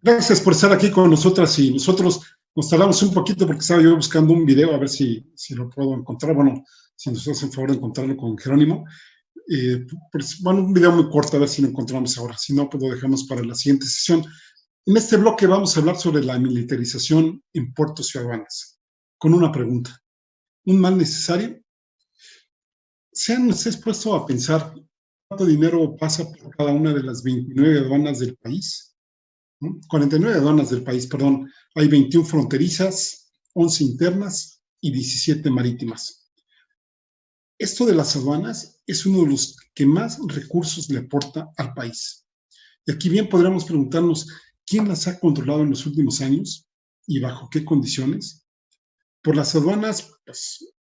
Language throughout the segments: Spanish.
Gracias por estar aquí con nosotras y nosotros nos tardamos un poquito porque estaba yo buscando un video a ver si lo puedo encontrar. Bueno, si nos hacen favor de encontrarlo con Jerónimo. Pues, bueno, un video muy corto, a ver si lo encontramos ahora. Si no, pues lo dejamos para la siguiente sesión. En este bloque vamos a hablar sobre la militarización en puertos y aduanas, con una pregunta. ¿Un mal necesario? ¿Se han ustedes puesto a pensar cuánto dinero pasa por cada una de las 29 aduanas del país? 49 aduanas del país, perdón. Hay 21 fronterizas, 11 internas y 17 marítimas. Esto de las aduanas es uno de los que más recursos le aporta al país. Y aquí bien podríamos preguntarnos, ¿quién las ha controlado en los últimos años y bajo qué condiciones? Por las aduanas, pues,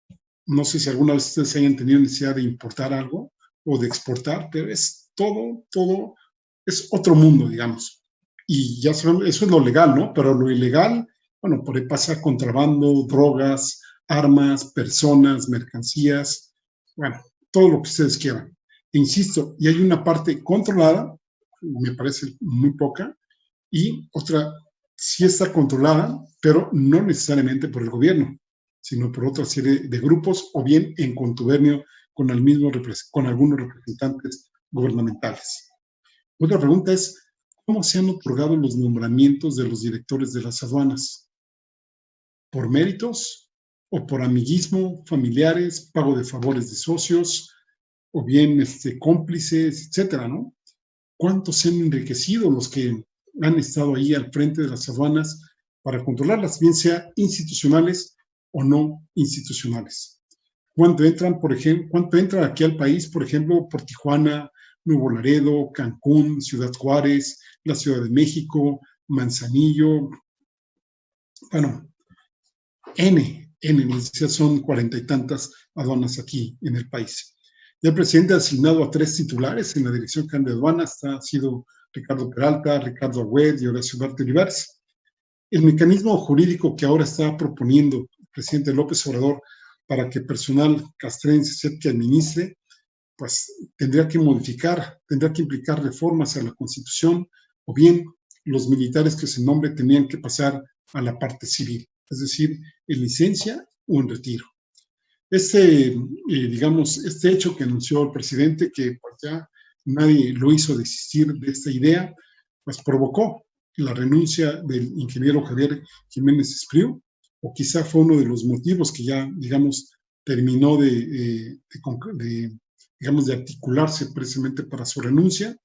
no sé si alguna vez ustedes hayan tenido necesidad de importar algo o de exportar, pero es todo, es otro mundo, digamos. Y ya saben, eso es lo legal, ¿no? Pero lo ilegal, bueno, por ahí pasa contrabando, drogas, armas, personas, mercancías, bueno, todo lo que ustedes quieran. E insisto, y hay una parte controlada, me parece muy poca, y otra sí está controlada, pero no necesariamente por el gobierno, sino por otra serie de grupos o bien en contubernio con, con algunos representantes gubernamentales. Otra pregunta es, ¿cómo se han otorgado los nombramientos de los directores de las aduanas? ¿Por méritos o por amiguismo, familiares, pago de favores de socios o bien cómplices, etcétera, ¿no? ¿Cuántos se han enriquecido los que han estado ahí al frente de las aduanas para controlarlas, bien sea institucionales o no institucionales? ¿Cuánto entran, por ejemplo, cuánto entra aquí al país, por ejemplo, por Tijuana, Nuevo Laredo, Cancún, Ciudad Juárez, la Ciudad de México, Manzanillo? Bueno, me decía, son 40 y tantas aduanas aquí en el país. Ya el presidente ha asignado a 3 titulares en la Dirección General de Aduanas, ha sido Ricardo Peralta, Ricardo Agüed y Horacio Duarte Olivares. El mecanismo jurídico que ahora está proponiendo el presidente López Obrador para que personal castrense sea que administre, pues tendría que modificar, tendría que implicar reformas a la Constitución, o bien los militares que se nombre tenían que pasar a la parte civil, es decir, en licencia o en retiro. Digamos, este hecho que anunció el presidente, que pues ya nadie lo hizo desistir de esta idea, pues provocó la renuncia del ingeniero Javier Jiménez Espriu, o quizá fue uno de los motivos que ya, digamos, terminó digamos, de articularse precisamente para su renuncia.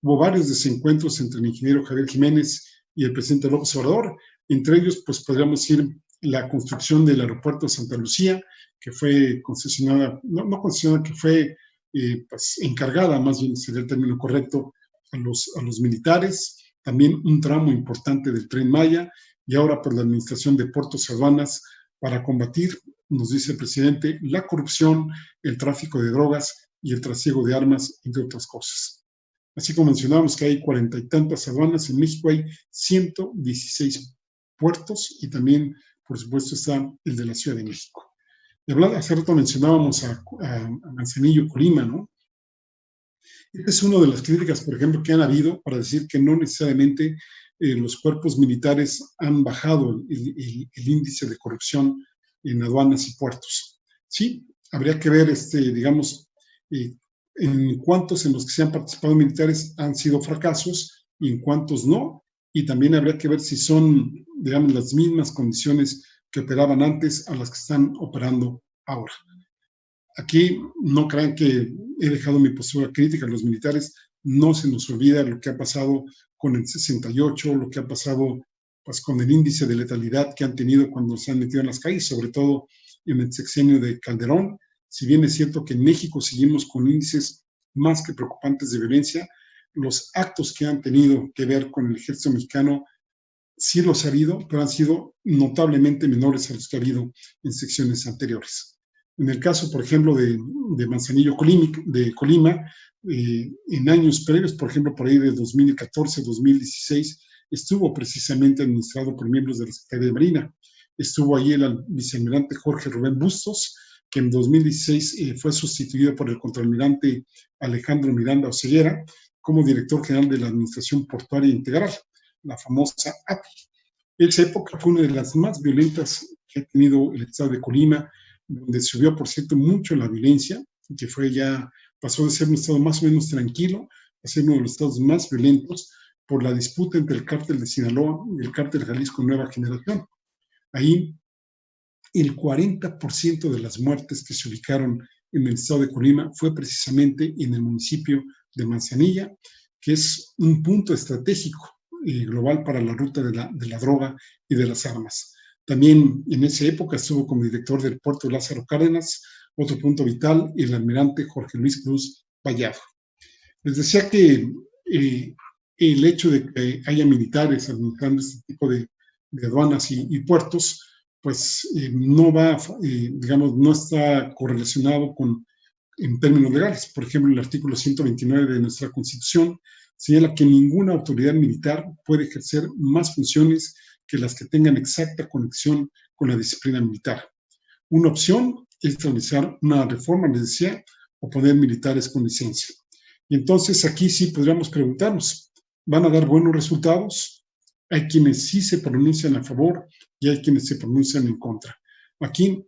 Hubo varios desencuentros entre el ingeniero Javier Jiménez y el presidente López Obrador. Entre ellos, pues podríamos decir la construcción del aeropuerto de Santa Lucía, que fue concesionada, no concesionada, que fue pues, encargada, más bien sería el término correcto, a los militares. También un tramo importante del Tren Maya, y ahora por la Administración de Puertos y Aduanas para combatir, nos dice el presidente, la corrupción, el tráfico de drogas y el trasiego de armas, entre otras cosas. Así como mencionábamos que hay 40 y tantas aduanas, en México hay 116 puertos y también, por supuesto, está el de la Ciudad de México. Y hace rato mencionábamos a Manzanillo, Colima, ¿no? Esta es una de las críticas, por ejemplo, que han habido para decir que no necesariamente los cuerpos militares han bajado el índice de corrupción en aduanas y puertos. Sí, habría que ver, digamos, en cuántos en los que se han participado militares han sido fracasos y en cuántos no, y también habría que ver si son, digamos, las mismas condiciones que operaban antes a las que están operando ahora. Aquí no crean que he dejado mi postura crítica a los militares, no se nos olvida lo que ha pasado con el 68, lo que ha pasado pues, con el índice de letalidad que han tenido cuando se han metido en las calles, sobre todo en el sexenio de Calderón. Si bien es cierto que en México seguimos con índices más que preocupantes de violencia, los actos que han tenido que ver con el ejército mexicano sí los ha habido, pero han sido notablemente menores a los que ha habido en secciones anteriores. En el caso, por ejemplo, de Manzanillo, Colima, en años previos, por ejemplo, por ahí de 2014, 2016, estuvo precisamente administrado por miembros de la Secretaría de Marina. Estuvo ahí el vicealmirante Jorge Rubén Bustos, que en 2016 fue sustituido por el contraalmirante Alejandro Miranda Oseguera como director general de la Administración Portuaria Integral. la famosa API. Esa época fue una de las más violentas que ha tenido el estado de Colima, donde subió, por cierto, mucho la violencia, que pasó de ser un estado más o menos tranquilo a ser uno de los estados más violentos por la disputa entre el cártel de Sinaloa y el cártel Jalisco Nueva Generación. Ahí el 40% de las muertes que se ubicaron en el estado de Colima fue precisamente en el municipio de Manzanilla, que es un punto estratégico global para la ruta de la droga y de las armas. También en esa época estuvo como director del puerto de Lázaro Cárdenas, otro punto vital, el almirante Jorge Luis Cruz Vallado. Les decía que el hecho de que haya militares administrando este tipo de aduanas y puertos, pues digamos, no está correlacionado en términos legales. Por ejemplo, el artículo 129 de nuestra Constitución señala que ninguna autoridad militar puede ejercer más funciones que las que tengan exacta conexión con la disciplina militar. Una opción es realizar una reforma, les decía, o poner militares con licencia. Y entonces aquí sí podríamos preguntarnos, ¿van a dar buenos resultados? Hay quienes sí se pronuncian a favor y hay quienes se pronuncian en contra. Aquí,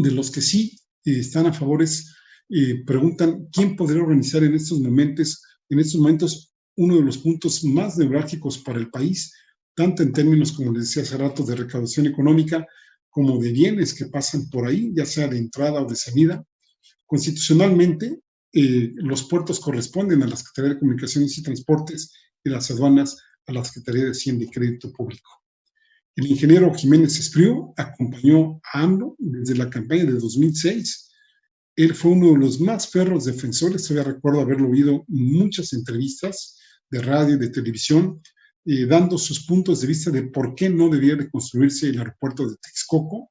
de los que sí están a favor, preguntan quién podría organizar en estos momentos uno de los puntos más neurálgicos para el país, tanto en términos, como les decía hace rato, de recaudación económica, como de bienes que pasan por ahí, ya sea de entrada o de salida. Constitucionalmente, los puertos corresponden a la Secretaría de Comunicaciones y Transportes y las aduanas a la Secretaría de Hacienda y Crédito Público. El ingeniero Jiménez Espriu acompañó a AMLO desde la campaña de 2006. Él fue uno de los más férreos defensores. Todavía recuerdo haberlo oído en muchas entrevistas de radio y de televisión, dando sus puntos de vista de por qué no debía de construirse el aeropuerto de Texcoco,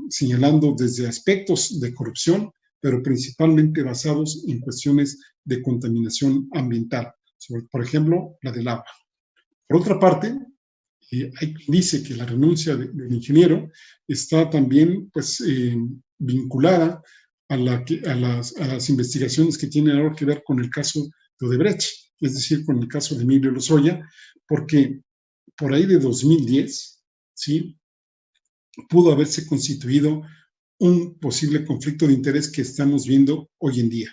señalando desde aspectos de corrupción, pero principalmente basados en cuestiones de contaminación ambiental, por ejemplo, la del agua. Por otra parte, hay quien dice que la renuncia del ingeniero está también vinculada a las investigaciones que tienen ahora que ver con el caso de Odebrecht, es decir, con el caso de Emilio Lozoya, porque por ahí de 2010, ¿sí?, pudo haberse constituido un posible conflicto de interés que estamos viendo hoy en día.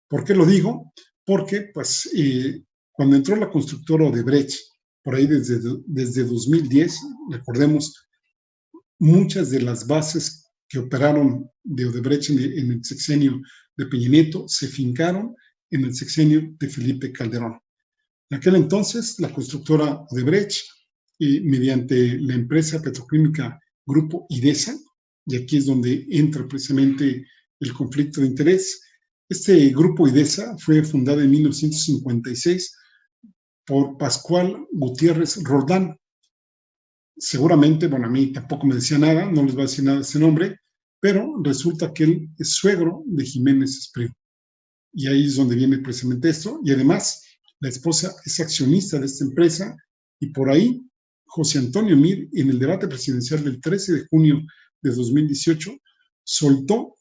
¿Por qué lo digo? Porque cuando entró la constructora Odebrecht, por ahí desde 2010, recordemos, muchas de las bases que operaron de Odebrecht en el sexenio de Peña Nieto se fincaron en el sexenio de Felipe Calderón. En aquel entonces, la constructora Odebrecht, mediante la empresa petroquímica Grupo IDESA, y aquí es donde entra precisamente el conflicto de interés. Este Grupo IDESA fue fundado en 1956 por Pascual Gutiérrez Roldán. Seguramente, bueno, a mí tampoco me decía nada, no les voy a decir nada de ese nombre, pero resulta que él es suegro de Jiménez Espriu. Y ahí es donde viene precisamente esto. Y además, la esposa es accionista de esta empresa, y por ahí José Antonio Meade, en el debate presidencial del 13 de junio de 2018, soltó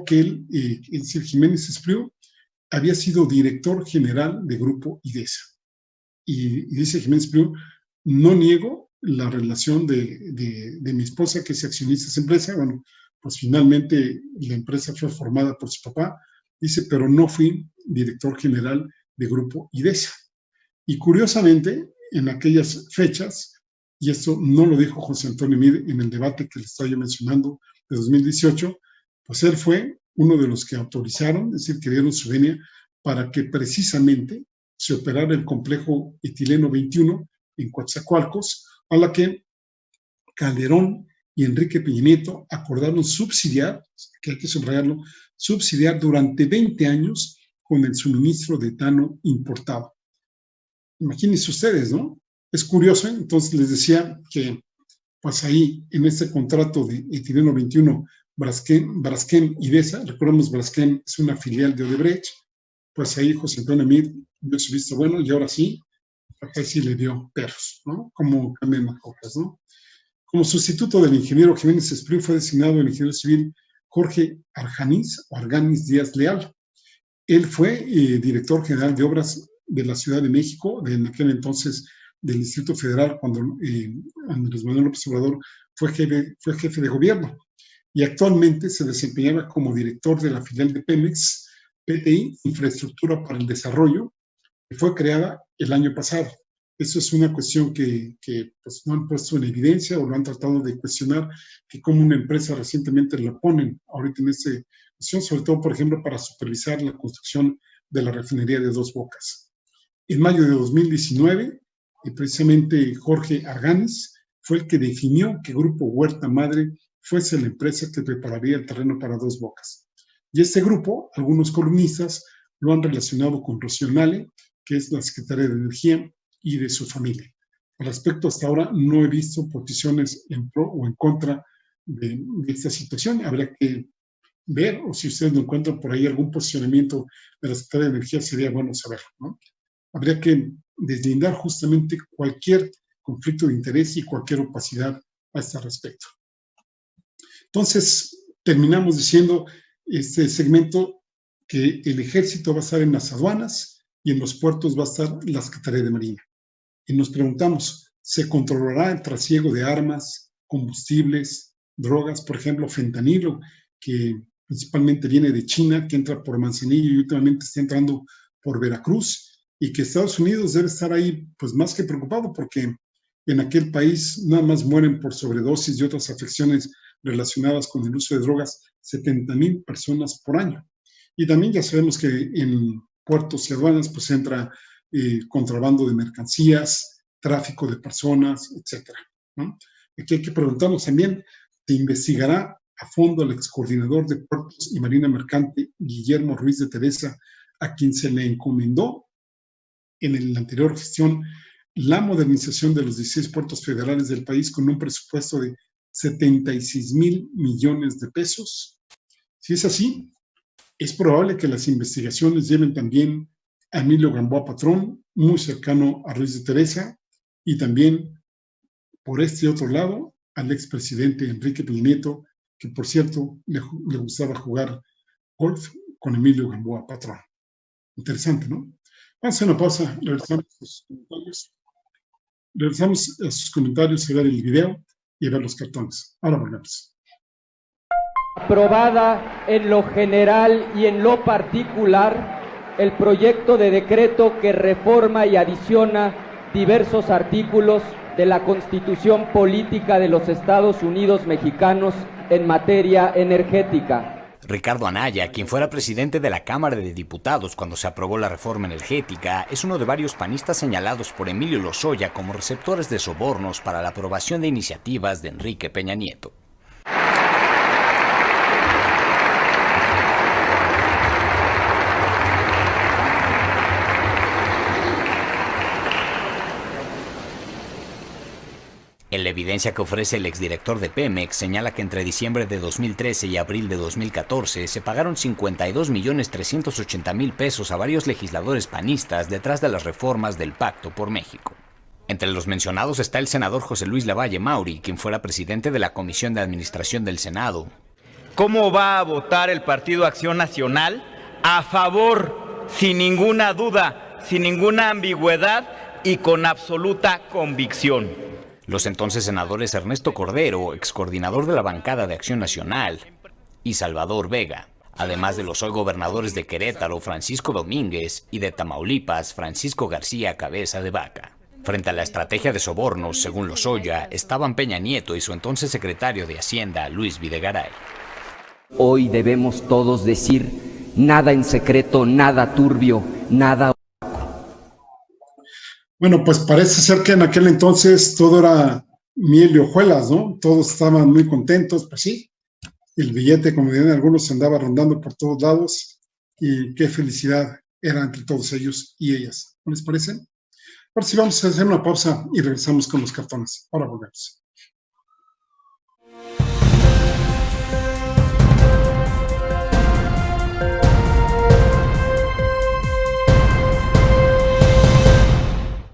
que él, es decir, Jiménez Espriu, había sido director general de Grupo IDESA. Y dice Jiménez Espriu, no niego la relación de mi esposa, que es accionista de esa empresa. Bueno, pues finalmente la empresa fue formada por su papá, dice, pero no fui director general de Grupo IDESA. Y curiosamente, en aquellas fechas, y esto no lo dijo José Antonio Meade en el debate que le estaba yo mencionando de 2018, pues él fue uno de los que autorizaron, es decir, que dieron su venia para que precisamente se operara el complejo etileno 21 en Coatzacoalcos, a la que Calderón y Enrique Peña Nieto acordaron subsidiar, que hay que subrayarlo, subsidiar durante 20 años con el suministro de etano importado. Imagínense ustedes, ¿no? Es curioso, entonces les decía que, pues ahí, en este contrato de etileno 21, Braskem IDESA, recordemos, Braskem es una filial de Odebrecht, pues ahí José Antonio Meade dio su visto bueno, y ahora sí, acá sí le dio perros, ¿no? Como cambian las cosas, ¿no? Como sustituto del ingeniero Jiménez Espriu fue designado el ingeniero civil Jorge Arganiz Díaz Leal. Él fue director general de obras de la Ciudad de México, de en aquel entonces del Distrito Federal, cuando Andrés Manuel López Obrador fue jefe de gobierno. Y actualmente se desempeñaba como director de la filial de Pemex, PTI, Infraestructura para el Desarrollo, que fue creada el año pasado. Eso es una cuestión que pues, no han puesto en evidencia o lo han tratado de cuestionar, que como una empresa recientemente la ponen ahorita en esta cuestión, sobre todo, por ejemplo, para supervisar la construcción de la refinería de Dos Bocas. En mayo de 2019, precisamente Jorge Arganis fue el que definió que Grupo Huerta Madre fuese la empresa que prepararía el terreno para Dos Bocas. Y este grupo, algunos columnistas lo han relacionado con Rocío Nale, que es la secretaria de Energía, y de su familia. Al respecto, hasta ahora no he visto posiciones en pro o en contra de esta situación. Habrá que ver, o si ustedes no encuentran por ahí algún posicionamiento de la Secretaría de Energía, sería bueno saberlo, ¿no? Habría que deslindar justamente cualquier conflicto de interés y cualquier opacidad a este respecto. Entonces, terminamos diciendo este segmento que el ejército va a estar en las aduanas y en los puertos va a estar la Secretaría de Marina. Y nos preguntamos, ¿se controlará el trasiego de armas, combustibles, drogas, por ejemplo, fentanilo, que principalmente viene de China, que entra por Manzanillo y últimamente está entrando por Veracruz, y que Estados Unidos debe estar ahí pues más que preocupado porque en aquel país nada más mueren por sobredosis y otras afecciones relacionadas con el uso de drogas 70,000 personas por año. Y también ya sabemos que en puertos y aduanas pues entra contrabando de mercancías, tráfico de personas, etcétera, ¿no? Aquí hay que preguntarnos también, ¿se investigará a fondo al excoordinador de Puertos y Marina Mercante, Guillermo Ruiz de Teresa, a quien se le encomendó en la anterior gestión la modernización de los 16 puertos federales del país con un presupuesto de 76,000 millones de pesos? Si es así, es probable que las investigaciones lleven también a Emilio Gamboa Patrón, muy cercano a Ruiz de Teresa, y también, por este otro lado, al expresidente Enrique Peña Nieto, que por cierto le gustaba jugar golf con Emilio Gamboa Patrón. Interesante, ¿no? Vamos a una pausa, regresamos a sus comentarios, a ver el video y a ver los cartones. Ahora volvemos. Aprobada en lo general y en lo particular el proyecto de decreto que reforma y adiciona diversos artículos de la Constitución Política de los Estados Unidos Mexicanos en materia energética. Ricardo Anaya, quien fuera presidente de la Cámara de Diputados cuando se aprobó la reforma energética, es uno de varios panistas señalados por Emilio Lozoya como receptores de sobornos para la aprobación de iniciativas de Enrique Peña Nieto. En la evidencia que ofrece el exdirector de Pemex, señala que entre diciembre de 2013 y abril de 2014 se pagaron 52,380,000 pesos a varios legisladores panistas detrás de las reformas del Pacto por México. Entre los mencionados está el senador José Luis Lavalle Mauri, quien fuera presidente de la Comisión de Administración del Senado. ¿Cómo va a votar el Partido Acción Nacional? A favor, sin ninguna duda, sin ninguna ambigüedad y con absoluta convicción. Los entonces senadores Ernesto Cordero, excoordinador de la bancada de Acción Nacional, y Salvador Vega, además de los hoy gobernadores de Querétaro, Francisco Domínguez, y de Tamaulipas, Francisco García Cabeza de Vaca. Frente a la estrategia de sobornos, según Lozoya, estaban Peña Nieto y su entonces secretario de Hacienda, Luis Videgaray. Hoy debemos todos decir, nada en secreto, nada turbio, nada... Bueno, pues parece ser que en aquel entonces todo era miel y hojuelas, ¿no? Todos estaban muy contentos, pues sí. El billete, como dirían algunos, se andaba rondando por todos lados y qué felicidad era entre todos ellos y ellas. ¿No les parece? Ahora sí vamos a hacer una pausa y regresamos con los cartones. Ahora volvemos.